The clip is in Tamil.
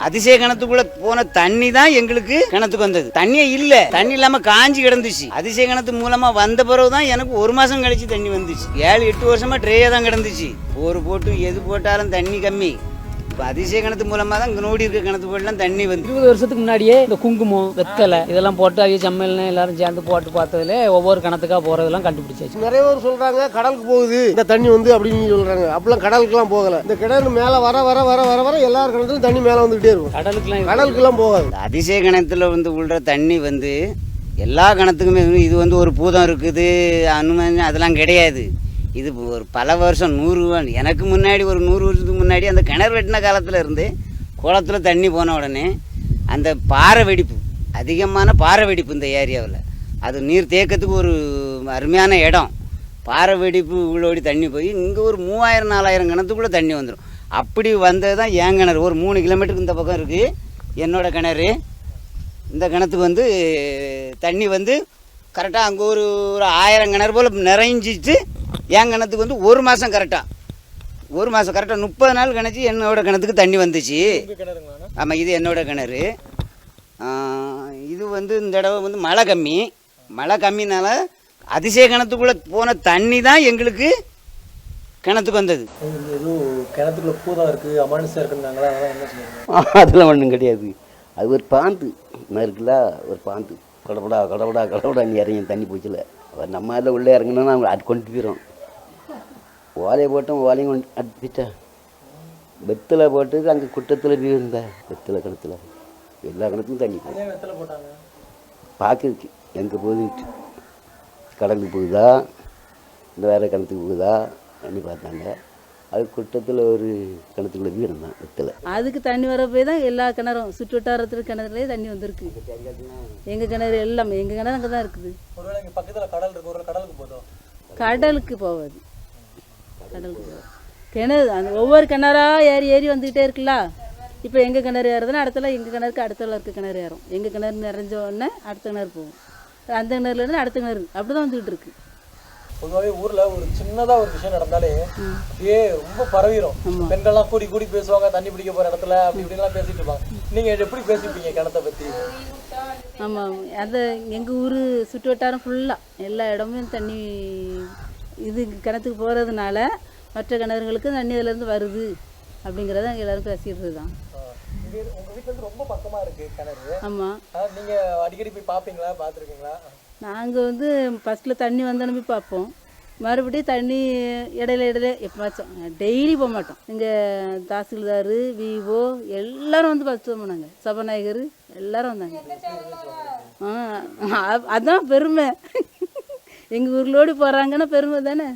அதிசய கிணத்துக்குள்ள போன தண்ணி தான் எங்களுக்கு கிணத்துக்கு வந்தது. தண்ணியே இல்ல, தண்ணி இல்லாம காஞ்சி கிடந்துச்சு. அதிசய கிணத்து மூலமா வந்த பிறகுதான் எனக்கு 1 மாசம் கழிச்சு தண்ணி வந்துச்சு. 7-8 வருஷமா ட்ரேயா தான் கிடந்துச்சு. போர் போட்டு எது போட்டாலும் தண்ணி கம்மி. அதிசய கிணத்து மூலமா தான் இங்க நோடி இருக்க கிணத்து போட்டுலாம் தண்ணி வந்து 20 வருஷத்துக்கு முன்னாடியே இந்த குங்குமம் வெத்தலை இதெல்லாம் போட்டு அவைய சமையல்னு எல்லாரும் சேர்ந்து போட்டு பார்த்ததுல ஒவ்வொரு கிணத்துக்கா போறதெல்லாம் கண்டுபிடிச்சாச்சு. நிறைய பேர் சொல்றாங்க கடலுக்கு போகுது இந்த தண்ணி வந்து அப்படின்னு சொல்றாங்க. அப்படிலாம் கடலுக்குலாம் போகல. இந்த கிணறு மேல வர வர வர வர வர எல்லாரும் கிணத்துலும் தண்ணி மேல வந்துகிட்டே இருக்கும். கடலுக்குலாம் போகாது. அதிசய கிணத்துல வந்து உள்ள தண்ணி வந்து எல்லா கிணத்துக்குமே இது வந்து ஒரு பூதம் இருக்குது அனுமதி அதெல்லாம் கிடையாது. இது ஒரு பல வருஷம் 100 எனக்கு முன்னாடி ஒரு 100 வருஷத்துக்கு முன்னாடி அந்த கிணறு வெட்டின காலத்தில் இருந்து குளத்தில் தண்ணி போன உடனே அந்த பாறை வெடிப்பு, அதிகமான பாறை வெடிப்பு இந்த ஏரியாவில். அது நீர் தேக்கத்துக்கு ஒரு அருமையான இடம். பாறை வெடிப்பு உள்ளோடி தண்ணி போய் இங்கே ஒரு 3000-4000 கிணத்துக்குள்ளே தண்ணி வந்துடும். அப்படி வந்தது தான் என் கிணறு. ஒரு 3 கிலோமீட்டருக்கு இந்த பக்கம் இருக்குது என்னோடய கிணறு. இந்த கிணத்துக்கு வந்து தண்ணி வந்து கரெக்டாக அங்கே ஒரு 1000 கிணறு போல் நிறைஞ்சிட்டு என் கிணத்துக்கு வந்து 1 மாதம் கரெக்டாக 1 மாதம் கரெக்டாக 30 நாள் கணச்சு என்னோட கிணத்துக்கு தண்ணி வந்துச்சு. ஆமாம், இது என்னோட கிணறு. இது வந்து இந்த தடவை வந்து மழை கம்மினால அதிசய கிணத்துக்குள்ளே போன தண்ணி தான் எங்களுக்கு கிணத்துக்கு வந்தது. கிணத்துக்குள்ள பூதம் இருக்குது அமானுஷம் இருக்குன்னாங்களா, அதெல்லாம் ஒன்றும் கிடையாது. அது ஒரு பாந்து இருக்குல்ல, ஒரு பாந்து கடவுடா கடவுடா கடவுடா நீ இறங்கி தண்ணி போச்சுல. நம்ம அதில் உள்ளே இறங்கினோன்னா அவங்க அது கொண்டு போயிடும். ஓலையை போட்டோம், ஓலையும் கொண்டு அடிச்சிட்டா. வெத்தலை போட்டு அங்கே குட்டத்தில் போய் இருந்தேன். வெத்தலை கிணத்துல எல்லா கிணத்துக்கும் தண்ணி போகும். பார்க்குறதுக்கு எங்கே போகுதுன்ட்டு கடலுக்கு போகுதா இந்த வேறு கிணத்துக்கு போகுதா தண்ணி பார்த்தாங்க. அது குட்டத்தில் ஒரு கிணத்துக்குள்ள போய் இருந்தான் வெத்தலை. அதுக்கு தண்ணி வர போய் தான் எல்லா கிணறும் சுற்று வட்டாரத்தில் கிணறுலேயே தண்ணி வந்திருக்கு. எங்கள் கிணறு எல்லாமே எங்கள் கிணறு அங்கே தான் இருக்குது. பக்கத்தில் கடல் இருக்கு, ஒரு கடலுக்கு போதும். கடலுக்கு போகாது, கடலுக்கு போகாது. கிணறு அந்த ஒவ்வொரு கிணறா ஏறி ஏறி வந்துக்கிட்டே இருக்குல்ல. இப்போ எங்கள் கிணறு ஏறுதுன்னா அடுத்தல எங்கள் கிணறுக்கு அடுத்தல இருக்க கிணறு ஏறும். எங்கள் கிணறு நிறைஞ்ச உடனே அடுத்த கிணறு போகும். அந்த கிணறுலேருந்து அடுத்த கிணறு அப்படி தான் வந்துக்கிட்டு இருக்கு. பொதுவாகவே ஊர்ல ஒரு சின்னதா ஒரு விஷயம் நடந்தாலே அப்படியே ரொம்ப பரவிடும். பெண்கள்லாம் கூடி கூடி பேசுவாங்க, தண்ணி பிடிக்க போற இடத்துல அப்படி இப்படிலாம் பேசிட்டு இருப்பாங்க. நீங்க எப்படி பேசிப்பீங்க கிணத்தை பத்தி? ஆமாம், அது எங்கள் ஊர் சுற்று வட்டாரம் ஃபுல்லாக எல்லா இடமும் தண்ணி இது கிணத்துக்கு போகிறதுனால மற்ற கிணறுங்களுக்கு தண்ணி அதிலேருந்து வருது அப்படிங்கிறத எல்லோரும் பேசிடுறது தான். உங்கள் வீட்டிலேருந்து ரொம்ப பக்கமாக இருக்குது கிணறு. ஆமாம், நீங்கள் அடிக்கடி போய் பார்ப்பீங்களா, பார்த்துருக்கீங்களா? நாங்கள் வந்து ஃபஸ்ட்டில் தண்ணி வந்தோன்னு போய் பார்ப்போம். மறுபடியும் தண்ணி இடையில எப்போவாச்சும் டெய்லி போக மாட்டோம். இங்கே தாசில்தார் விஓ எல்லோரும் வந்து பார்த்து போனாங்க. சபாநாயகர் எல்லோரும் வந்தாங்க. அதுதான் பெருமை. எங்கள் ஊர்லோடி போகிறாங்கன்னா பெருமை தானே.